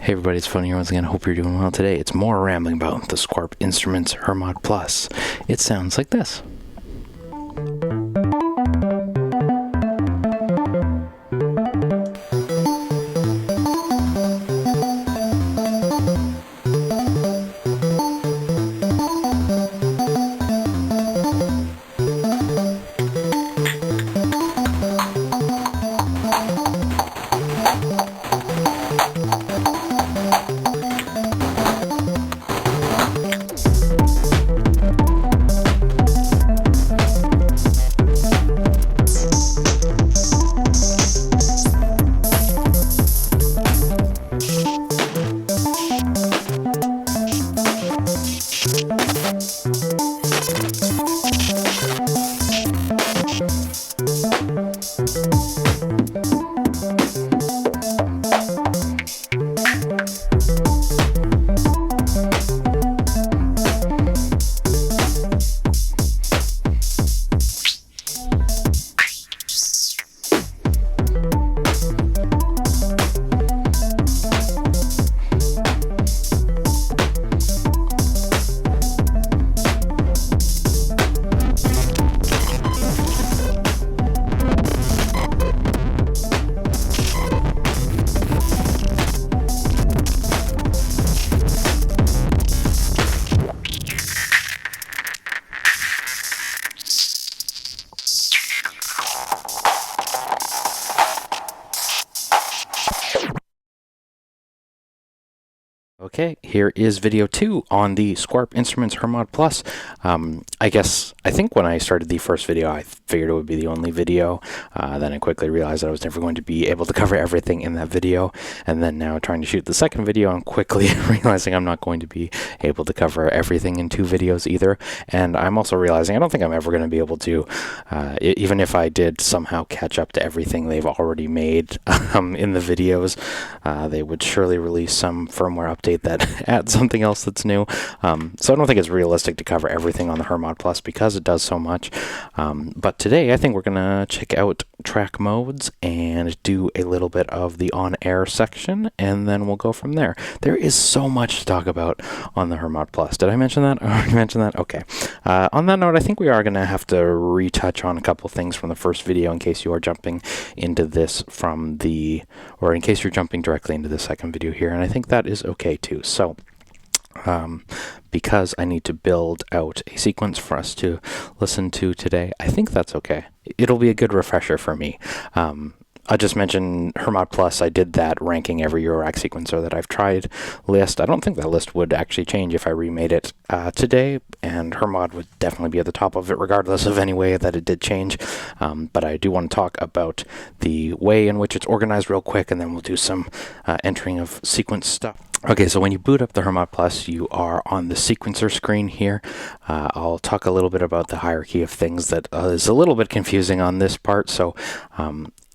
Hey everybody, it's Funny here once again. Hope you're doing well today. It's more rambling about the Squarp Instruments Hermod Plus. It sounds like this. Okay, here is video 2 on the Squarp Instruments Hermod Plus. I think when I started the first video, I figured it would be the only video. Then I quickly realized that I was never going to be able to cover everything in that video. And then now trying to shoot the second video, I'm quickly realizing I'm not going to be able to cover everything in 2 videos either. And I'm also realizing I don't think I'm ever going to be able to, even if I did somehow catch up to everything they've already made in the videos, they would surely release some firmware update that adds something else that's new. So I don't think it's realistic to cover everything on the Hermod Plus because it does so much. But today I think we're going to check out track modes and do a little bit of the on-air section, and then we'll go from there. There is so much to talk about on the Hermod Plus. Did I mention that? I already mentioned that? Okay. On that note, I think we are going to have to retouch on a couple things from the first video in case you are jumping into this from the, or in case you're jumping directly into the second video here, and I think that is okay too. So, because I need to build out a sequence for us to listen to today, I think that's okay. It'll be a good refresher for me. I'll just mention Hermod Plus. I did that ranking every eurorack sequencer that I've tried list. I don't think that list would actually change if I remade it today, and Hermod would definitely be at the top of it regardless of any way that it did change. But I do want to talk about the way in which it's organized real quick, and then we'll do some entering of sequence stuff. Okay, so when you boot up the Hermod Plus, you are on the sequencer screen here. I'll talk a little bit about the hierarchy of things that is a little bit confusing on this part. So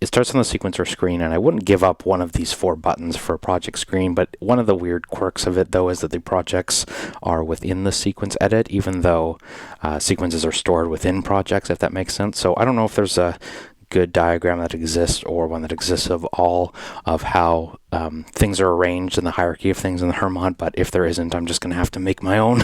it starts on the sequencer screen, and I wouldn't give up one of these 4 buttons for a project screen, but one of the weird quirks of it, though, is that the projects are within the sequence edit, even though sequences are stored within projects, if that makes sense. So I don't know if there's a good diagram that exists or one that exists of all of how things are arranged in the hierarchy of things in the Hermod, but if there isn't, I'm just going to have to make my own.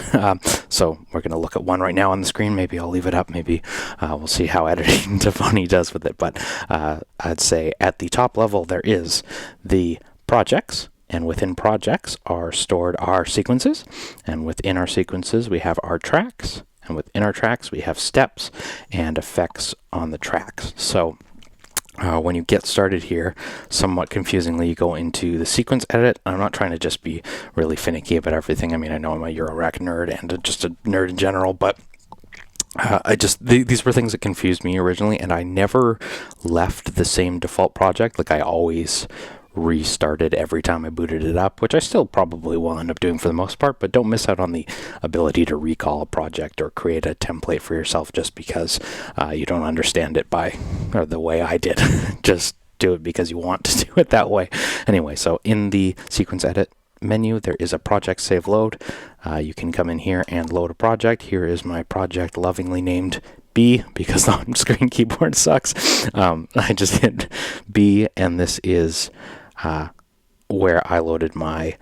So we're going to look at one right now on the screen. Maybe I'll leave it up. Maybe we'll see how editing tafony does with it. But I'd say at the top level, there is the projects, and within projects are stored our sequences, and within our sequences, we have our tracks. And within our tracks, we have steps and effects on the tracks. So when you get started here, somewhat confusingly, you go into the sequence edit. I'm not trying to just be really finicky about everything. I mean, I know I'm a eurorack nerd and just a nerd in general, but these were things that confused me originally, and I never left the same default project. Like, I always restarted every time I booted it up, which I still probably will end up doing for the most part, but don't miss out on the ability to recall a project or create a template for yourself just because you don't understand it or the way I did. Just do it because you want to do it that way. Anyway, so in the sequence edit menu, there is a project save load. You can come in here and load a project. Here is my project, lovingly named B, because the on-screen keyboard sucks. I just hit B, and this is where I loaded my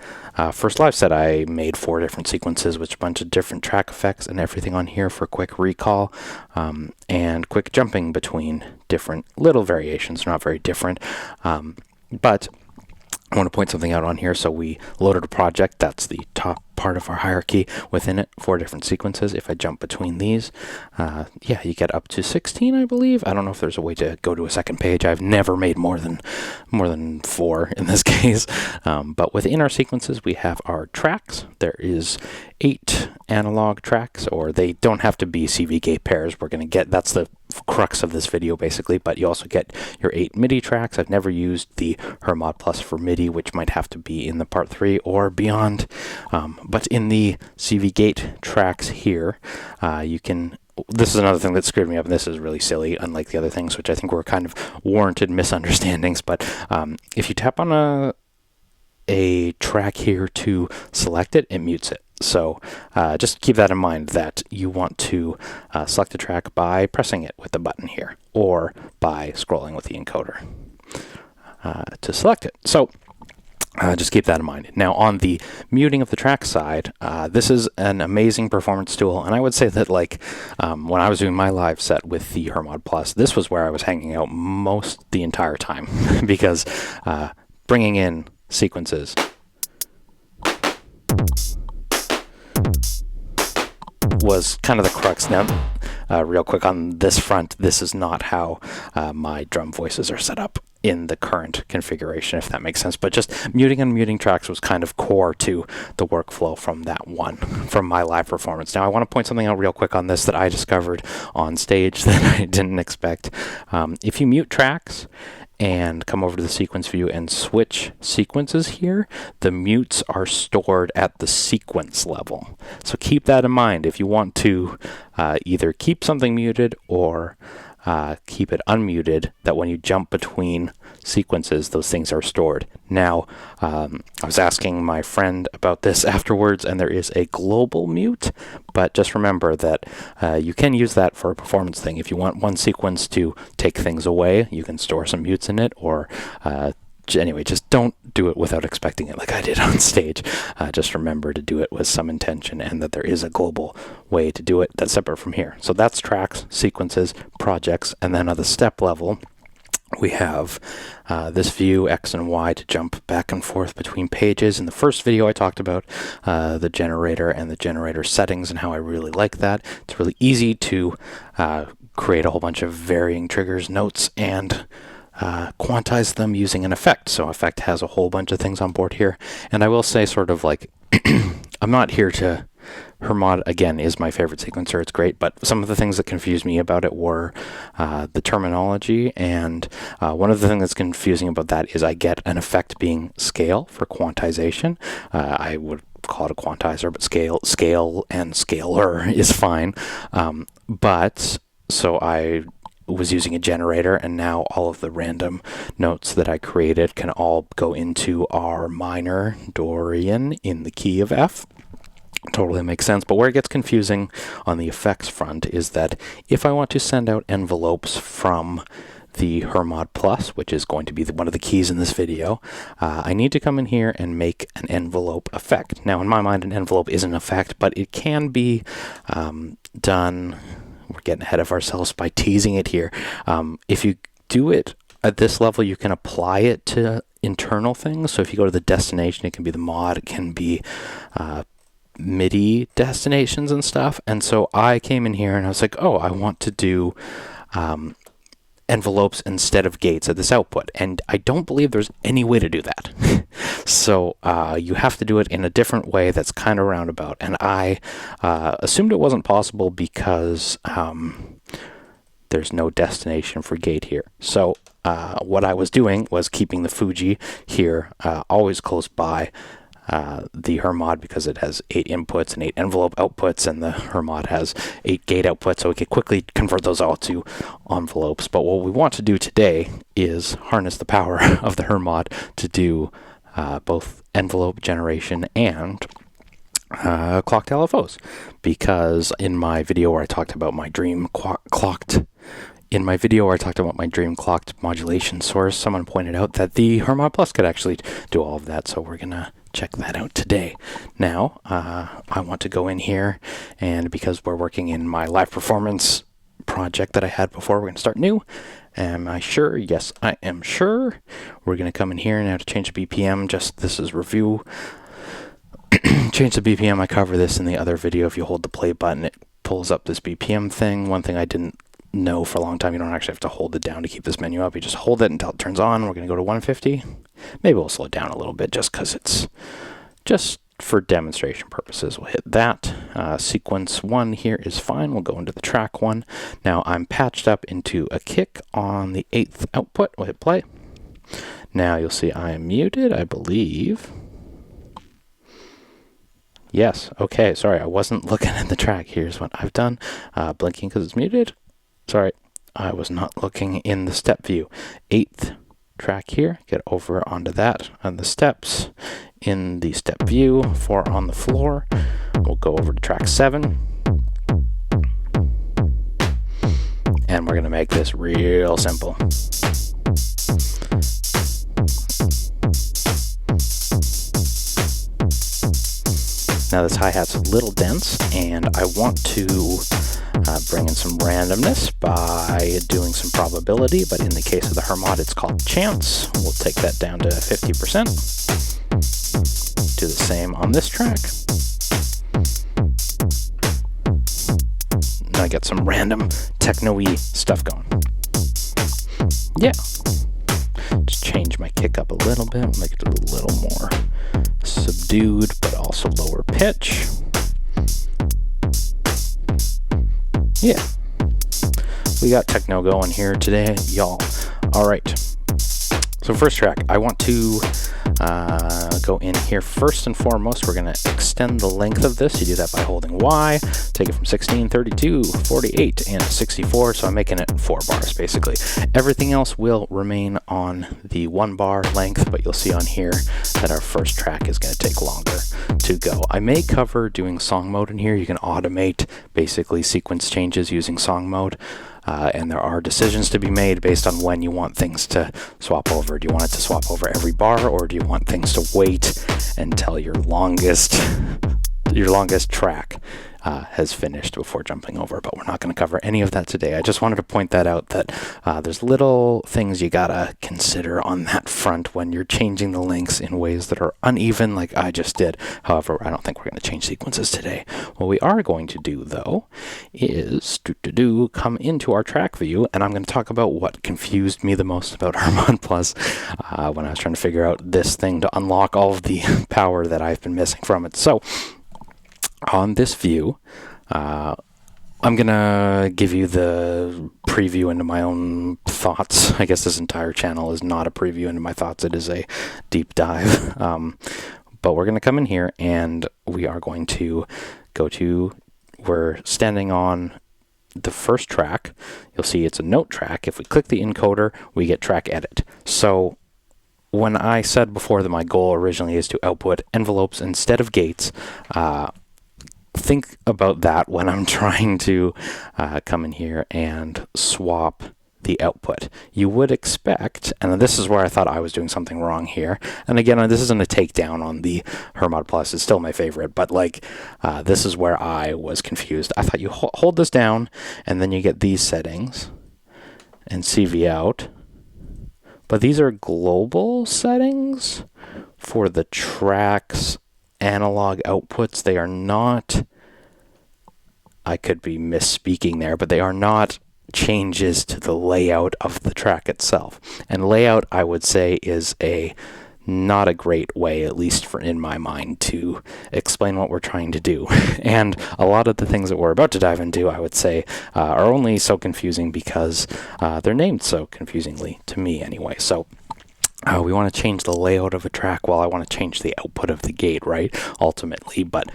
first live set. I made 4 different sequences with a bunch of different track effects and everything on here for quick recall and quick jumping between different little variations, not very different. But I want to point something out on here. So we loaded a project. That's the top part of our hierarchy. Within it, 4 different sequences. If I jump between these, yeah, you get up to 16, I believe. I don't know if there's a way to go to a second page. I've never made more than 4 in this case. But within our sequences, we have our tracks. There is 8 analog tracks, or they don't have to be CV gate pairs. We're going to get, that's the crux of this video basically, but you also get your 8 MIDI tracks. I've never used the Hermod Plus for MIDI, which might have to be in the part 3 or beyond. But in the CV gate tracks here, you can, this is another thing that screwed me up, and this is really silly, unlike the other things, which I think were kind of warranted misunderstandings. But if you tap on a track here to select it, it mutes it. So just keep that in mind, that you want to select a track by pressing it with the button here, or by scrolling with the encoder to select it. So just keep that in mind. Now, on the muting of the track side, this is an amazing performance tool, and I would say that, like, when I was doing my live set with the Hermod Plus, this was where I was hanging out most the entire time, because bringing in sequences was kind of the crux. Now, real quick on this front, this is not how my drum voices are set up in the current configuration, if that makes sense. But just muting and unmuting tracks was kind of core to the workflow from that one, from my live performance. Now, I want to point something out real quick on this that I discovered on stage that I didn't expect. If you mute tracks and come over to the sequence view and switch sequences here, the mutes are stored at the sequence level. So keep that in mind if you want to either keep something muted or keep it unmuted, that when you jump between sequences, those things are stored. Now, I was asking my friend about this afterwards, and there is a global mute, but just remember that you can use that for a performance thing. If you want one sequence to take things away, you can store some mutes in it, or anyway, just don't do it without expecting it like I did on stage. Just remember to do it with some intention, and that there is a global way to do it that's separate from here. So that's tracks, sequences, projects, and then at the step level, we have this view, X and Y, to jump back and forth between pages. In the first video, I talked about the generator and the generator settings and how I really like that. It's really easy to create a whole bunch of varying triggers, notes, and quantize them using an effect. So effect has a whole bunch of things on board here. And I will say, sort of like, I'm not here to, Hermod, again, is my favorite sequencer. It's great, but some of the things that confused me about it were the terminology, and one of the things that's confusing about that is I get an effect being scale for quantization. I would call it a quantizer, but scale and scaler is fine. But so I was using a generator, and now all of the random notes that I created can all go into our minor Dorian in the key of F. Totally makes sense. But where it gets confusing on the effects front is that if I want to send out envelopes from the Hermod Plus, which is going to be one of the keys in this video, I need to come in here and make an envelope effect. Now, in my mind, an envelope is an effect, but it can be done. We're getting ahead of ourselves by teasing it here. If you do it at this level, you can apply it to internal things. So if you go to the destination, it can be the mod, it can be MIDI destinations and stuff. And so I came in here and I was like, oh, I want to do envelopes instead of gates at this output. And I don't believe there's any way to do that. So you have to do it in a different way that's kind of roundabout. And I assumed it wasn't possible because there's no destination for gate here. So what I was doing was keeping the Fuji here always close by the Hermod, because it has 8 inputs and 8 envelope outputs, and the Hermod has 8 gate outputs, so we can quickly convert those all to envelopes. But what we want to do today is harness the power of the Hermod to do both envelope generation and clocked LFOs, because in my video where I talked about my dream clocked In my video where I talked about my dream clocked modulation source, someone pointed out that the Hermod Plus could actually do all of that, so we're going to check that out today. Now, I want to go in here, and because we're working in my live performance project that I had before, we're going to start new. Am I sure? Yes, I am sure. We're going to come in here now to change the BPM. Just this is review. Change the BPM. I cover this in the other video. If you hold the play button, it pulls up this BPM thing. One thing I didn't know for a long time, you don't actually have to hold it down to keep this menu up. You just hold it until it turns on. We're going to go to 150. Maybe we'll slow it down a little bit just because it's just for demonstration purposes. We'll hit that. Sequence 1 here is fine. We'll go into the track 1. Now I'm patched up into a kick on the 8th output. We'll hit play. Now you'll see I am muted, I believe. Yes, okay, sorry, I wasn't looking at the track. Here's what I've done. Blinking because it's muted. Sorry, I was not looking in the step view. 8th track here, get over onto that on the steps. In the step view, 4 on the floor. We'll go over to track 7. And we're going to make this real simple. Now this hi-hat's a little dense, and I want to bring in some randomness by doing some probability, but in the case of the Hermod, it's called chance. We'll take that down to 50%. Do the same on this track. Now I get some random techno-y stuff going. Yeah. Just change my kick up a little bit, we'll make it a little more subdued, but also lower pitch. Yeah. We got techno going here today, y'all. All right. So first track, I want to go in here first and foremost. We're going to extend the length of this. You do that by holding Y, take it from 16, 32, 48, and 64. So I'm making it 4 bars, basically. Everything else will remain on the 1 bar length, but you'll see on here that our first track is going to take longer to go. I may cover doing song mode in here. You can automate basically sequence changes using song mode. And there are decisions to be made based on when you want things to swap over. Do you want it to swap over every bar, or do you want things to wait until your longest track has finished before jumping over? But we're not going to cover any of that today. I just wanted to point that out, that there's little things you gotta consider on that front when you're changing the lengths in ways that are uneven, like I just did. However, I don't think we're going to change sequences today. What we are going to do, though, is come into our track view, and I'm going to talk about what confused me the most about Hermod Plus when I was trying to figure out this thing to unlock all of the power that I've been missing from it. So on this view, I'm going to give you the preview into my own thoughts. I guess this entire channel is not a preview into my thoughts. It is a deep dive. But we're going to come in here, and we are going to we're standing on the first track. You'll see it's a note track. If we click the encoder, we get track edit. So when I said before that my goal originally is to output envelopes instead of gates, think about that when I'm trying to come in here and swap the output. You would expect, and this is where I thought I was doing something wrong here, and again, this isn't a takedown on the Hermod Plus, it's still my favorite, but like this is where I was confused. I thought you hold this down, and then you get these settings, and CV out, but these are global settings for the track's analog outputs. They are not, I could be misspeaking there, but they are not changes to the layout of the track itself. And layout, I would say, is not a great way, at least in my mind, to explain what we're trying to do. And a lot of the things that we're about to dive into, I would say, are only so confusing because they're named so confusingly, to me anyway. So we want to change the layout of a track. Well, I want to change the output of the gate, right? Ultimately, but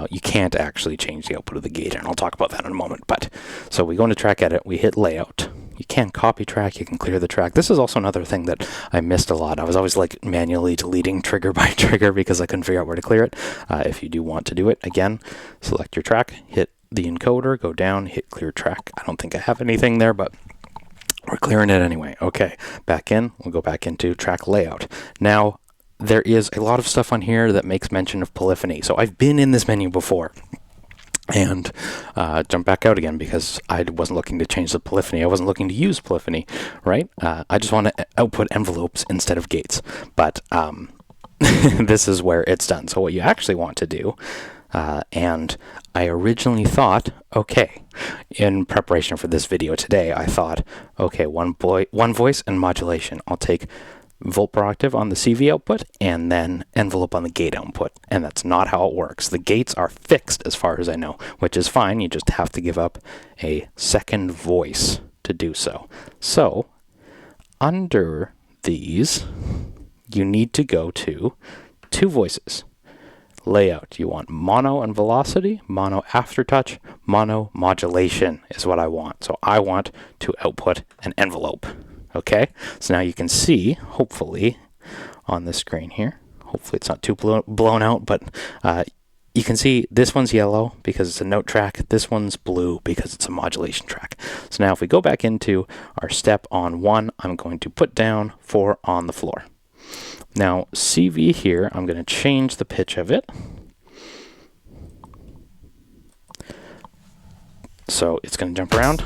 you can't actually change the output of the gate, and I'll talk about that in a moment. But so we go into track edit, we hit layout. You can copy track, you can clear the track. This is also another thing that I missed a lot. I was always like manually deleting trigger by trigger because I couldn't figure out where to clear it. If you do want to do it, again, select your track, hit the encoder, go down, hit clear track. I don't think I have anything there, but We're clearing it anyway. Okay, back in. We'll go back into track layout. Now, there is a lot of stuff on here that makes mention of polyphony. So I've been in this menu before. And jump back out again because I wasn't looking to change the polyphony. I wasn't looking to use polyphony, right? I just want to output envelopes instead of gates. But this is where it's done. So what you actually want to do, and I originally thought, okay, in preparation for this video today, I thought, okay, one voice and modulation. I'll take volt per octave on the CV output and then envelope on the gate output. And that's not how it works. The gates are fixed as far as I know, which is fine. You just have to give up a second voice to do so. So under these, you need to go to two voices. Layout, you want mono and velocity, mono aftertouch, mono modulation is what I want. So I want to output an envelope. Okay, so now you can see, hopefully, on the screen here, hopefully it's not too blown out, but you can see this one's yellow because it's a note track, this one's blue because it's a modulation track. So now if we go back into our step on 1, I'm going to put down 4 on the floor. Now CV here, I'm going to change the pitch of it. So it's going to jump around.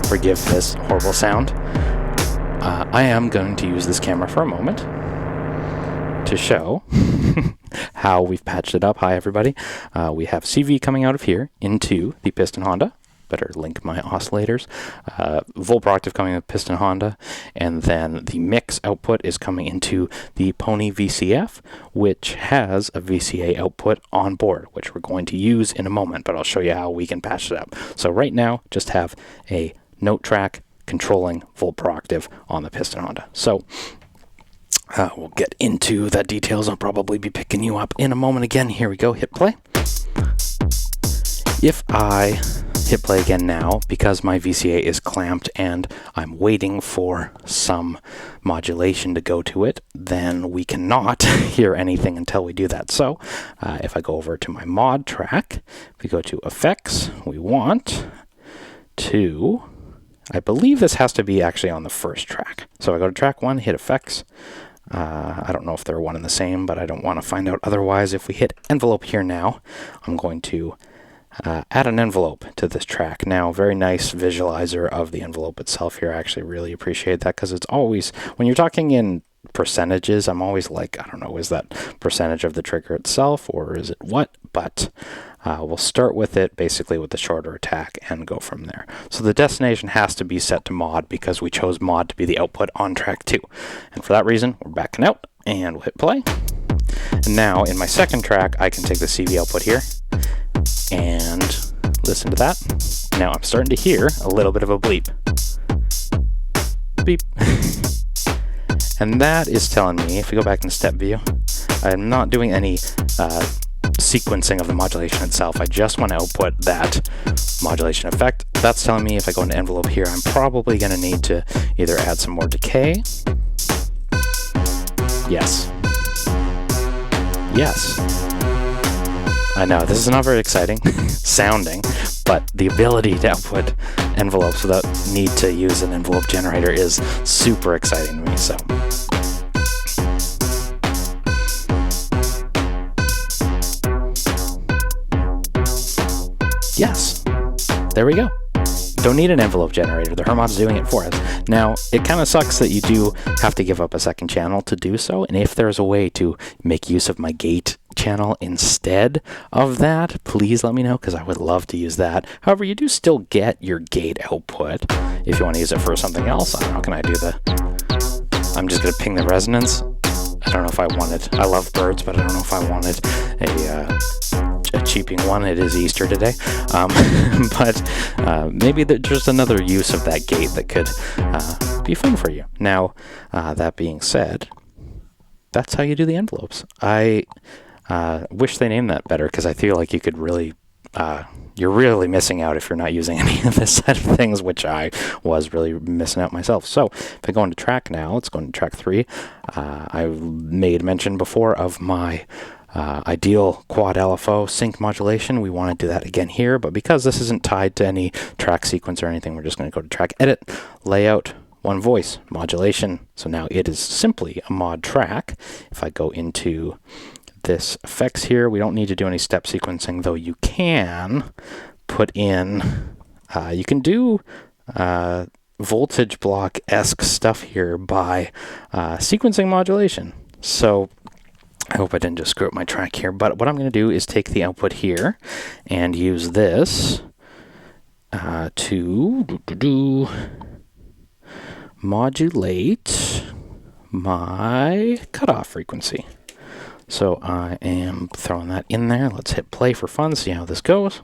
Forgive this horrible sound. I am going to use this camera for a moment to show how we've patched it up. Hi, everybody. We have CV coming out of here into the piston Honda. Better link my oscillators. Volt per octave coming with piston Honda, and then the mix output is coming into the Pony VCF, which has a VCA output on board, which we're going to use in a moment, but I'll show you how we can patch it up. So right now, just have a note track controlling volt per octave on the piston Honda. So we'll get into the details. I'll probably be picking you up in a moment again. Here we go. Hit play. If I hit play again now, because my VCA is clamped and I'm waiting for some modulation to go to it, then we cannot hear anything until we do that. So if I go over to my mod track, if we go to effects, we want to, I believe this has to be actually on the first track. So I go to track 1, hit effects. I don't know if they're one and the same, but I don't want to find out otherwise. If we hit envelope here now, I'm going to add an envelope to this track. Now, very nice visualizer of the envelope itself here. I actually really appreciate that because it's always, when you're talking in percentages, I'm always like, I don't know, is that percentage of the trigger itself or is it what? But we'll start with it basically with the shorter attack and go from there. So the destination has to be set to mod because we chose mod to be the output on track 2. And for that reason, we're backing out and we'll hit play. And now in my second track, I can take the CV output here and listen to that. Now I'm starting to hear a little bit of a bleep. Beep. And that is telling me, if we go back in step view, I'm not doing any sequencing of the modulation itself. I just want to output that modulation effect. That's telling me if I go into envelope here, I'm probably going to need to either add some more decay. Yes. Yes. I know, this is not very exciting sounding, but the ability to output envelopes without need to use an envelope generator is super exciting to me, so. Yes, there we go. Don't need an envelope generator. The Hermod's doing it for us. Now, it kind of sucks that you do have to give up a second channel to do so, and if there's a way to make use of my gate channel instead of that, please let me know, because I would love to use that. However, you do still get your gate output if you want to use it for something else. I don't know, can I do the... I'm just going to ping the resonance. I don't know if I wanted... I love birds, but I don't know if I wanted a cheaping one. It is Easter today. But maybe there's just another use of that gate that could be fun for you. Now, that being said, that's how you do the envelopes. I wish they named that better, because I feel like you could really... you're really missing out if you're not using any of this side of things, which I was really missing out myself. So if I go into track now, let's go into track 3. I made mention before of my ideal quad LFO sync modulation. We want to do that again here, but because this isn't tied to any track sequence or anything, we're just going to go to track edit, layout, one voice, modulation. So now it is simply a mod track. If I go into this effects here, we don't need to do any step sequencing, though you can put in, you can do voltage block-esque stuff here by sequencing modulation. So I hope I didn't just screw up my track here, but what I'm going to do is take the output here and use this to modulate my cutoff frequency. So I am throwing that in there. Let's hit play for fun, see how this goes.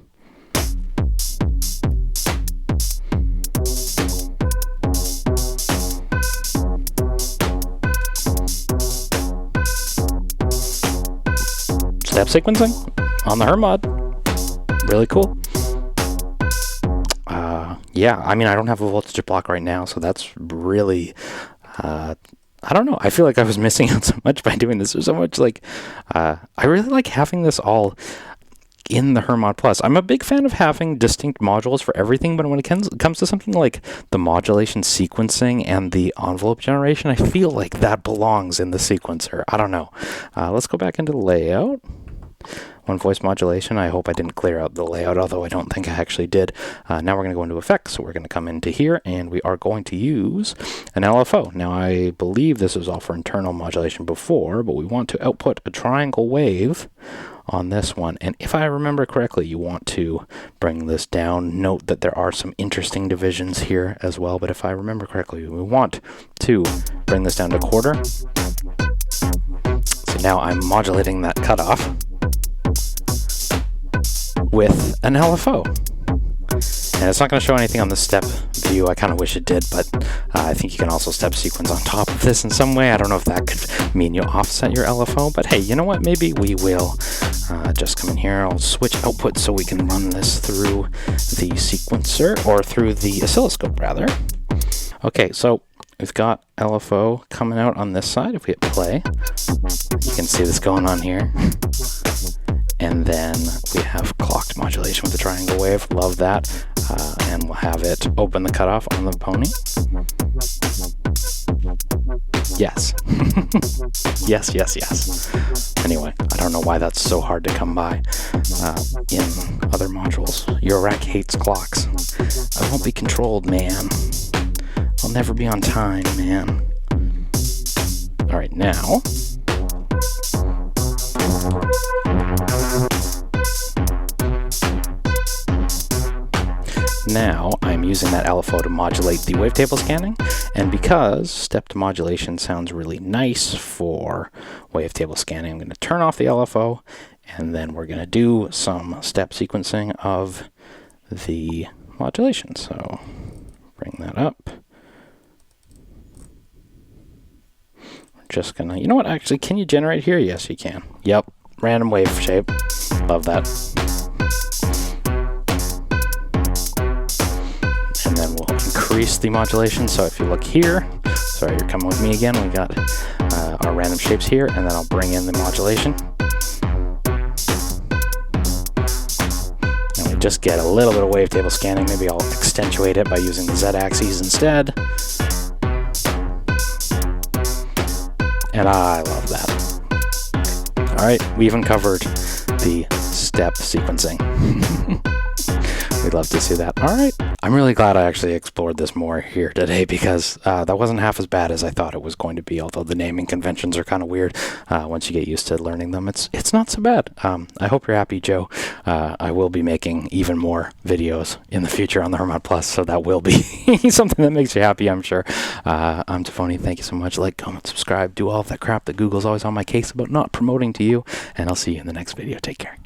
Step sequencing on the Hermod. Really cool. Yeah, I mean, I don't have a voltage block right now, so that's really, I don't know. I feel like I was missing out so much by doing this. There's so much, like, I really like having this all in the Hermod Plus. I'm a big fan of having distinct modules for everything, but when it comes to something like the modulation sequencing and the envelope generation, I feel like that belongs in the sequencer. I don't know. Let's go back into the layout. One voice modulation. I hope I didn't clear out the layout, although I don't think I actually did. Now we're going to go into effects. So we're going to come into here and we are going to use an LFO. Now I believe this was all for internal modulation before, but we want to output a triangle wave on this one. And if I remember correctly, you want to bring this down. Note that there are some interesting divisions here as well, but if I remember correctly, we want to bring this down to quarter. So now I'm modulating that cutoff with an LFO. And it's not going to show anything on the step view. I kind of wish it did, but I think you can also step sequence on top of this in some way. I don't know if that could mean you offset your LFO, but hey, you know what? Maybe we will just come in here. I'll switch output so we can run this through the sequencer, or through the oscilloscope rather. Okay, so we've got LFO coming out on this side. If we hit play, you can see this going on here. And then we have clocked modulation with the triangle wave. Love that. And we'll have it open the cutoff on the pony. Yes. Yes, yes, yes. Anyway, I don't know why that's so hard to come by in other modules. Eurorack hates clocks. I won't be controlled, man. I'll never be on time, man. All right, now. Now I'm using that LFO to modulate the wavetable scanning, and because stepped modulation sounds really nice for wavetable scanning, I'm going to turn off the LFO, and then we're going to do some step sequencing of the modulation. So bring that up. We're just going to, you know what, actually, can you generate here? Yes, you can. Yep, random wave shape. Love that. And then we'll increase the modulation. So if you look here, sorry, you're coming with me again. We got our random shapes here, and then I'll bring in the modulation. And we just get a little bit of wavetable scanning. Maybe I'll accentuate it by using the Z-axis instead. And I love that. All right, we even covered the step sequencing. We'd love to see that. All right. I'm really glad I actually explored this more here today, because that wasn't half as bad as I thought it was going to be, although the naming conventions are kind of weird. Once you get used to learning them, it's not so bad. I hope you're happy, Joe. I will be making even more videos in the future on the Hermod Plus, so that will be something that makes you happy, I'm sure. I'm Tafony. Thank you so much. Like, comment, subscribe, do all of that crap that Google's always on my case about not promoting to you, and I'll see you in the next video. Take care.